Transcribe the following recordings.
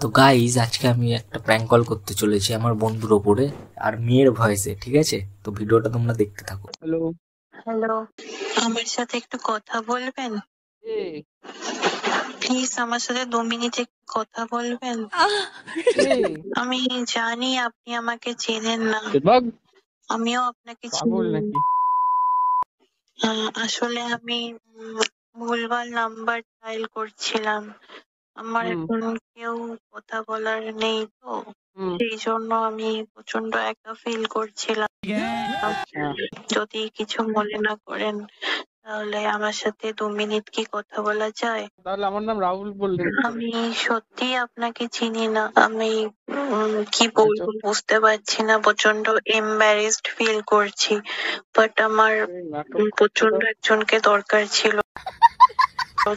তো গাইজ আজকে আমি একটা প্র্যাঙ্ক কল করতে চলেছি আমার বন্ধুর ওপরে, আর মেয়ের ভয়েসে, ঠিক আছে? তো ভিডিওটা তোমরা দেখতে থাকো। হ্যালো। হ্যালো, আমার সাথে একটু কথা বলবেন? প্লিজ আমার সাথে 2 মিনিট একটু কথা বলবেন? আমি জানি আপনি আমাকে চেনেন না, আমিও আপনাকে চিনি না। আসলে আমি ভুলভাল নাম্বার ডায়াল করছিলাম। আমার এখন কেউ কথা বলার নেই, তো সেই জন্য আমি প্রচন্ড একা ফিল করছিলাম। যদি কিছু মনে না করেন তাহলে আমার সাথে 2 মিনিট কি কথা বলা যায়? তাহলে আমার নাম রাহুল বললেন? আমি সত্যি আপনাকে চিনি না। আমি কি বলবো বুঝতে পারছি না, প্রচন্ড এম্বারেসড ফিল করছি। বাট আমার প্রচন্ড একজনকে দরকার ছিল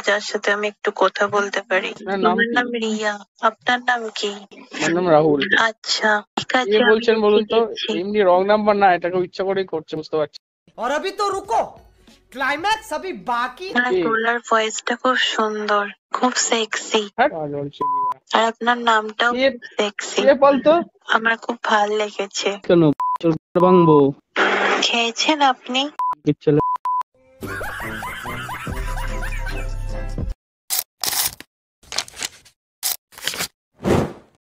যার সাথে আমি একটু কথা বলতে পারি। আমার নাম রিয়া, আপনার নাম কি? আমার নাম রাহুল। আচ্ছা ঠিক আছে, কে বলছেন বলুন তো? দেখছি। এমনি রং নাম্বার না, এটাকে ইচ্ছা করেই করছে, বুঝতে পারছি। और अभी तो रुको, क्लाइमैक्स अभी बाकी। আপনার তোলার ভয়েসটা খুব সুন্দর, খুব সেক্সি। আর আপনার নামটাও খুব সেক্সি। কে বলতো? আমার খুব ভালো লেগেছে। কেন ভাঙবো? খেয়েছেন আপনি?